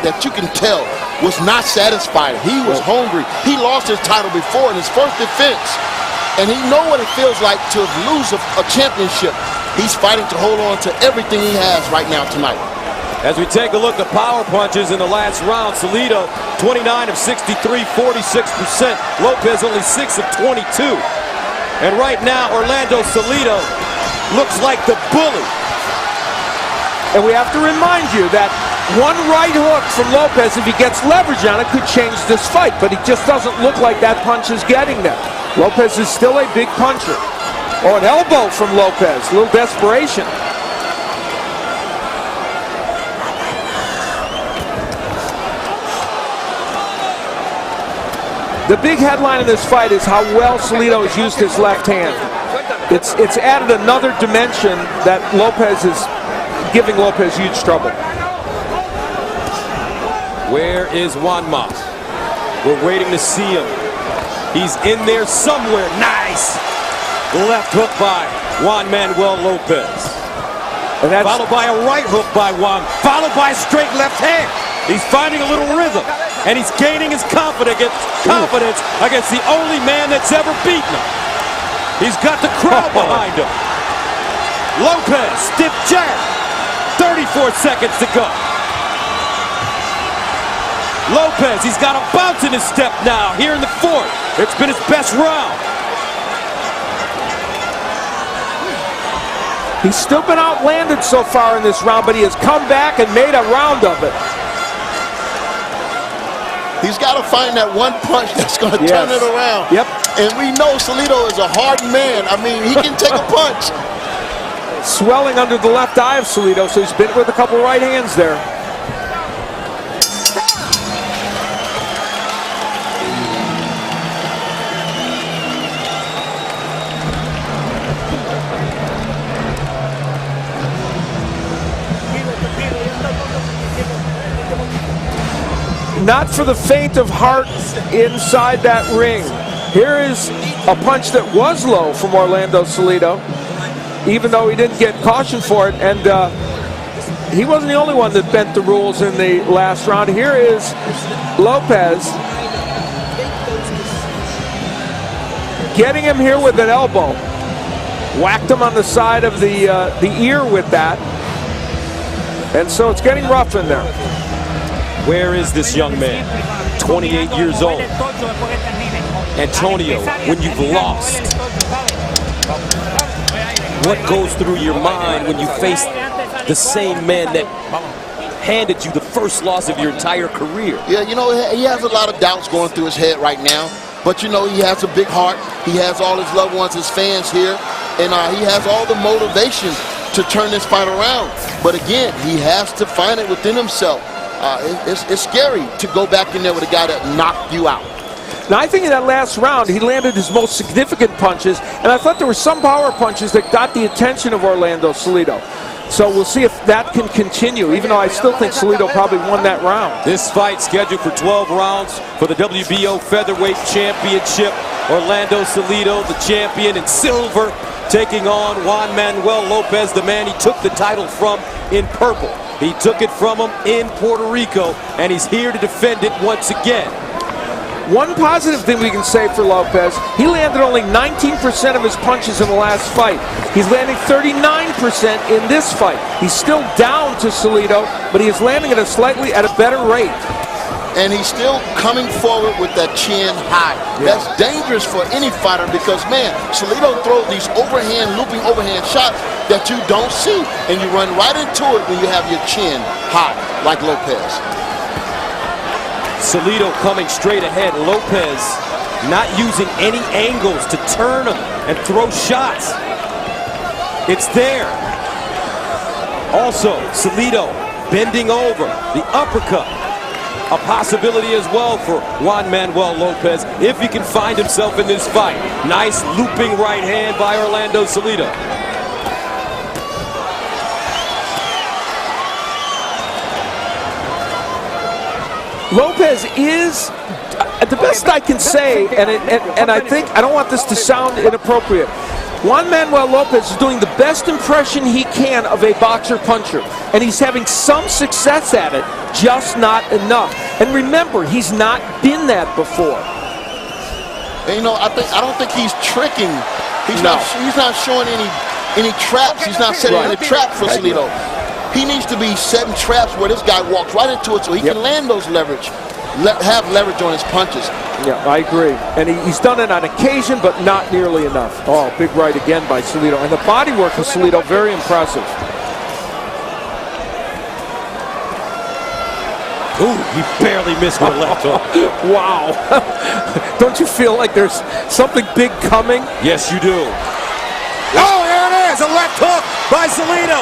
that you can tell was not satisfied. He was hungry. He lost his title before in his first defense, and he knows what it feels like to lose a championship. He's fighting to hold on to everything he has right now tonight. As we take a look at power punches in the last round, Salido 29 of 63, 46%. Lopez only 6 of 22. And right now, Orlando Salido looks like the bully. And we have to remind you that one right hook from Lopez, if he gets leverage on it, could change this fight. But he just doesn't look like that punch is getting there. Lopez is still a big puncher. Oh, an elbow from Lopez, a little desperation. The big headline of this fight is how well Salido has used his left hand. It's added another dimension that Lopez is giving Lopez huge trouble. Where is Juan Manuel? We're waiting to see him. He's in there somewhere. Nice! Left hook by Juan Manuel Lopez. And that's followed by a right hook by Juan, followed by a straight left hand. He's finding a little rhythm, and he's gaining his confidence against the only man that's ever beaten him. He's got the crowd behind him. Lopez, stiff jab. 34 seconds to go. Lopez, he's got a bounce in his step now here in the fourth. It's been his best round. He's still been outlanded so far in this round, but he has come back and made a round of it. He's got to find that one punch that's going to turn it around. Yep. And we know Salido is a hard man. I mean, he can take a punch. Swelling under the left eye of Salido, so he's been with a couple right hands there. Not for the faint of heart inside that ring. Here is a punch that was low from Orlando Salido, even though he didn't get cautioned for it. And he wasn't the only one that bent the rules in the last round. Here is Lopez getting him here with an elbow. Whacked him on the side of the ear with that. And so it's getting rough in there. Where is this young man? 28 years old. Antonio, when you've lost, what goes through your mind when you face the same man that handed you the first loss of your entire career? Yeah, you know, he has a lot of doubts going through his head right now. But, you know, he has a big heart. He has all his loved ones, his fans here. And he has all the motivation to turn this fight around. But, again, he has to find it within himself. It's scary to go back in there with a guy that knocked you out. Now, I think in that last round, he landed his most significant punches, and I thought there were some power punches that got the attention of Orlando Salido. So we'll see if that can continue, even though I still think Salido probably won that round. This fight scheduled for 12 rounds for the WBO Featherweight Championship. Orlando Salido, the champion in silver, taking on Juan Manuel Lopez, the man he took the title from in purple. He took it from him in Puerto Rico, and he's here to defend it once again. One positive thing we can say for Lopez, he landed only 19% of his punches in the last fight. He's landing 39% in this fight. He's still down to Salido, but he is landing at a better rate. And he's still coming forward with that chin high. Yeah. That's dangerous for any fighter because, man, Salido throws these looping overhand shots that you don't see. And you run right into it when you have your chin high, like Lopez. Salido coming straight ahead. Lopez not using any angles to turn him and throw shots. It's there. Also, Salido bending over, the uppercut. A possibility as well for Juan Manuel Lopez if he can find himself in this fight. Nice looping right hand by Orlando Salido. Lopez is, the best I can say, and I think, I don't want this to sound inappropriate, Juan Manuel Lopez is doing the best impression he can of a boxer-puncher, and he's having some success at it, just not enough. And remember, he's not been that before. And, you know, I don't think he's tricking. He's not showing any traps. He's not setting any traps for Salido. He needs to be setting traps where this guy walks right into it so he can land those leverage, have leverage on his punches. Yeah, I agree. And he's done it on occasion, but not nearly enough. Oh, big right again by Salido. And the body work of Salido, very impressive. Ooh, he barely missed the left hook. Wow. Don't you feel like there's something big coming? Yes, you do. Oh, there it is, a left hook by Salido.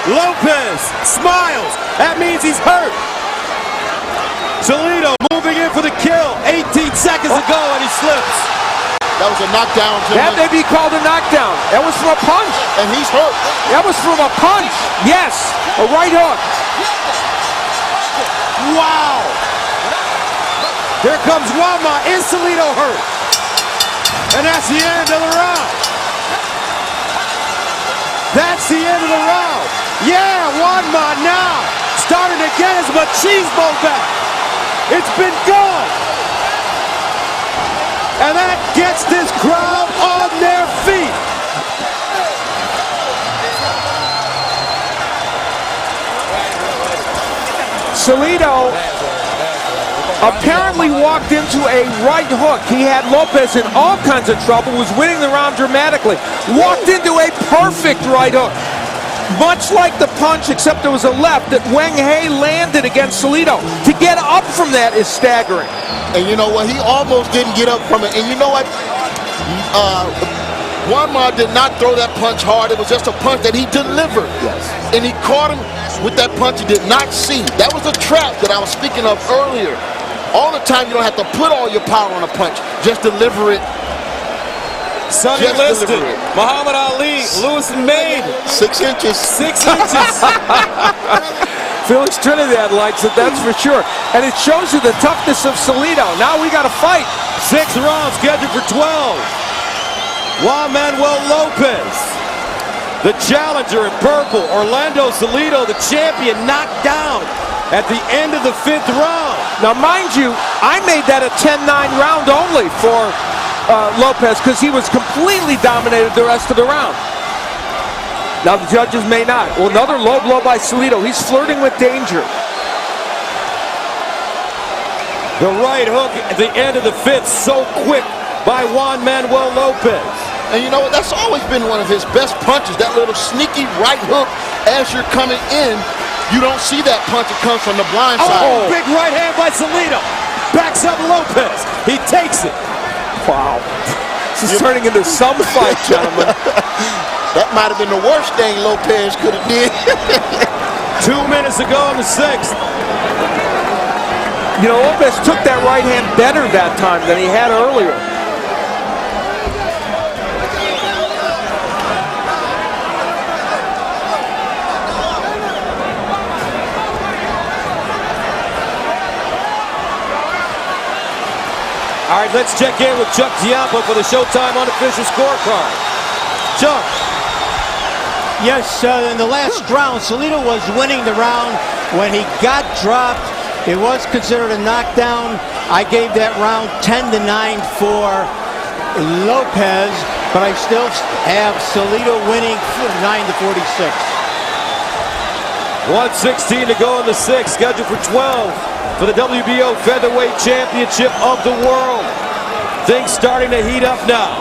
Lopez smiles. That means he's hurt. Salido moving in for the kill. 18 seconds ago, and he slips. That was a knockdown. That may be called a knockdown. That was from a punch. And he's hurt. That was from a punch. Yes, a right hook. Wow. Here comes Wama. Is Salido hurt? And that's the end of the round. That's the end of the round. Yeah, Wama now starting to get his machismo back. It's been gone. And that gets this crowd on their feet. Salido apparently walked into a right hook. He had Lopez in all kinds of trouble, was winning the round dramatically. Walked into a perfect right hook. Much like the punch, except there was a left that Weng Hei landed against Salido. To get up from that is staggering. And you know what? He almost didn't get up from it. And you know what? Juan did not throw that punch hard. It was just a punch that he delivered. Yes. And he caught him with that punch he did not see. That was the trap that I was speaking of earlier. All the time, you don't have to put all your power on a punch. Just deliver it. Sonny Liston, Muhammad Ali, Lewis and Maid. 6 inches. 6 inches. Felix Trinidad likes it, that's for sure. And it shows you the toughness of Salido. Now we got to fight. 6 rounds scheduled for 12. Juan Manuel Lopez, the challenger in purple. Orlando Salido, the champion, knocked down at the end of the 5th round. Now, mind you, I made that a 10-9 round only for Lopez because he was completely dominated the rest of the round. Now the judges may not. Well, another low blow by Salido. He's flirting with danger. The right hook at the end of the 5th, so quick by Juan Manuel Lopez. And you know what? That's always been one of his best punches. That little sneaky right hook as you're coming in. You don't see that punch. It comes from the blind side. Oh, big right hand by Salido. Backs up Lopez. He takes it. Wow. This is turning into some fight, gentlemen. That might have been the worst thing Lopez could have did. 2 minutes ago in the 6th. You know, Lopez took that right hand better that time than he had earlier. All right, let's check in with Chuck Giampa for the Showtime unofficial scorecard. Chuck. Yes, in the last round, Salido was winning the round. When he got dropped, it was considered a knockdown. I gave that round 10-9 for Lopez, but I still have Salido winning 9-46. 1:16 to go in the 6th, scheduled for 12 for the WBO Featherweight Championship of the World. Things starting to heat up now.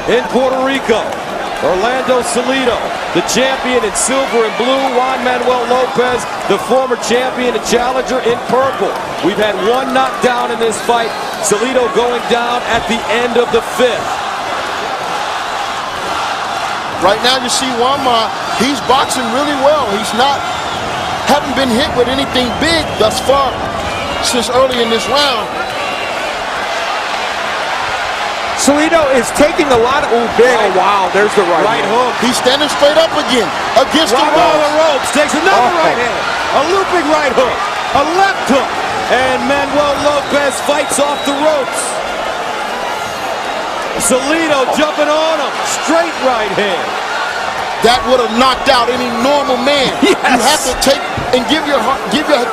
In Puerto Rico, Orlando Salido, the champion in silver and blue. Juan Manuel Lopez, the former champion and challenger in purple. We've had one knockdown in this fight. Salido going down at the end of the 5th. Right now you see Wama, he's boxing really well. He's haven't been hit with anything big thus far since early in this round. Salido is taking a lot of, wow, there's the right hook. He's standing straight up again against the ropes. Takes another right hand. A looping right hook. A left hook. And Manuel Lopez fights off the ropes. Salido jumping on him. Straight right hand. That would have knocked out any normal man. Yes. You have to take and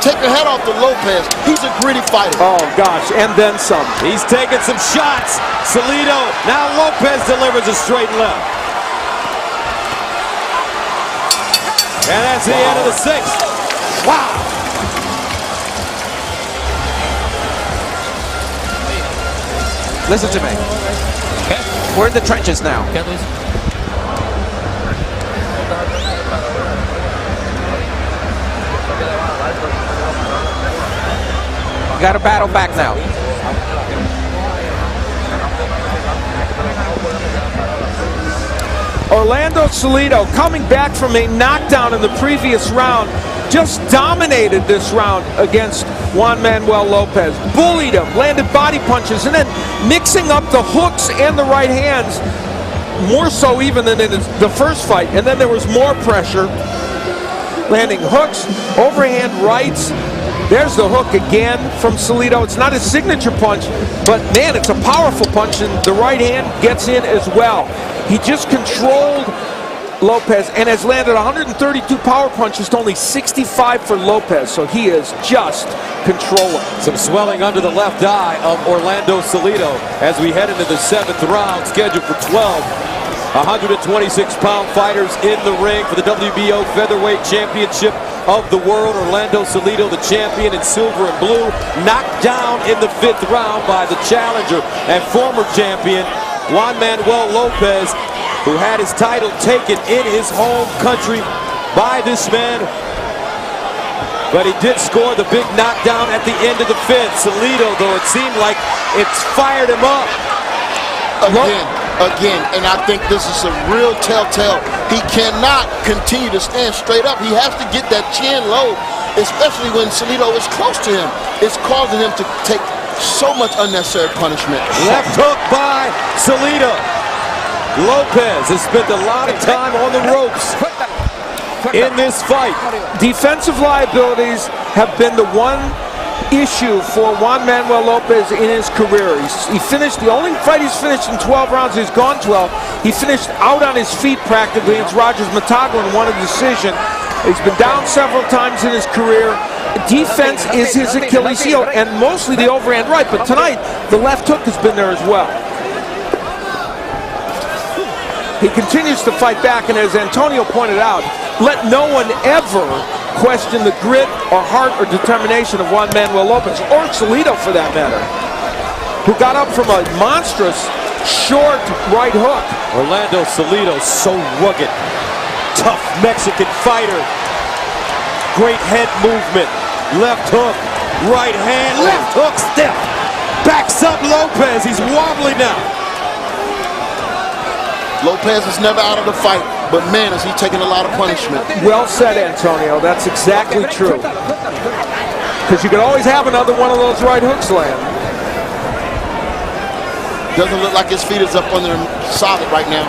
take your head off to Lopez. He's a gritty fighter. Oh, gosh, and then some. He's taking some shots. Salido, now Lopez delivers a straight left. And that's the end of the 6th. Wow. Listen to me. We're in the trenches now. Got to battle back now. Orlando Salido, coming back from a knockdown in the previous round, just dominated this round against Juan Manuel Lopez. Bullied him, landed body punches, and then mixing up the hooks and the right hands, more so even than in the first fight. And then there was more pressure, landing hooks, overhand rights. There's the hook again from Salido. It's not his signature punch, but man, it's a powerful punch, and the right hand gets in as well. He just controlled Lopez and has landed 132 power punches to only 65 for Lopez, so he is just controlling. Some swelling under the left eye of Orlando Salido as we head into the 7th round, scheduled for 12 126-pound fighters in the ring for the WBO Featherweight Championship of the world. Orlando Salido, the champion in silver and blue, knocked down in the 5th round by the challenger and former champion Juan Manuel Lopez, who had his title taken in his home country by this man. But he did score the big knockdown at the end of the 5th. Salido, though, it seemed like it's fired him up. Again, and I think this is a real telltale. He cannot continue to stand straight up. He has to get that chin low, especially when Salido is close to him. It's causing him to take so much unnecessary punishment. Left hook by Salido. Lopez has spent a lot of time on the ropes in this fight. Defensive liabilities have been the one issue for Juan Manuel Lopez in his career. He finished, the only fight he's finished in 12 rounds, he's gone 12. He finished out on his feet practically against Rogers Matagua and won a decision. He's been down several times in his career. Defense is his Achilles heel, and mostly the overhand right, but tonight the left hook has been there as well. He continues to fight back, and as Antonio pointed out, let no one ever question the grit or heart or determination of Juan Manuel Lopez, or Salido for that matter, who got up from a monstrous short right hook. Orlando Salido, so rugged, tough Mexican fighter. Great head movement, left hook, right hand, left hook step. Backs up Lopez, he's wobbly now. Lopez is never out of the fight, but man, is he taking a lot of punishment. Well said, Antonio. That's exactly true. Because you could always have another one of those right hooks land. Doesn't look like his feet is up under him solid right now.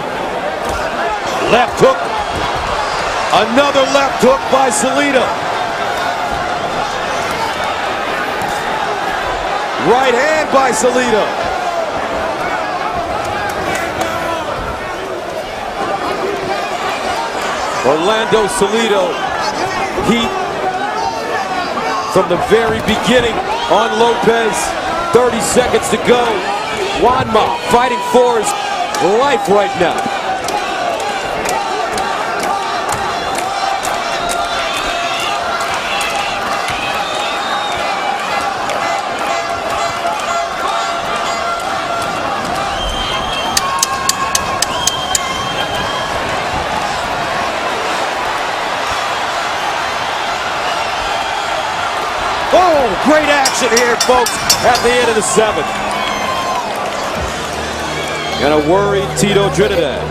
Left hook. Another left hook by Salido. Right hand by Salido. Orlando Salido, heat from the very beginning on Lopez. 30 seconds to go. Juanma fighting for his life right now. Oh, great action here, folks, at the end of the 7th. And a worried Tito Trinidad.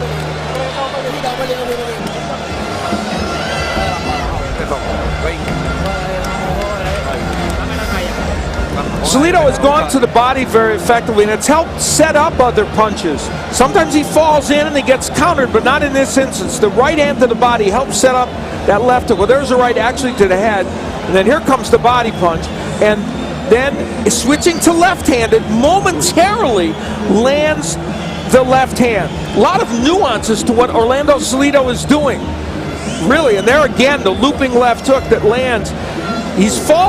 Salido has gone to the body very effectively, and it's helped set up other punches. Sometimes he falls in and he gets countered, but not in this instance. The right hand to the body helps set up that left hook. Well, there's a right actually to the head, and then here comes the body punch, and then switching to left-handed momentarily lands the left hand. A lot of nuances to what Orlando Salido is doing. Really, and there again, the looping left hook that lands. He's falling.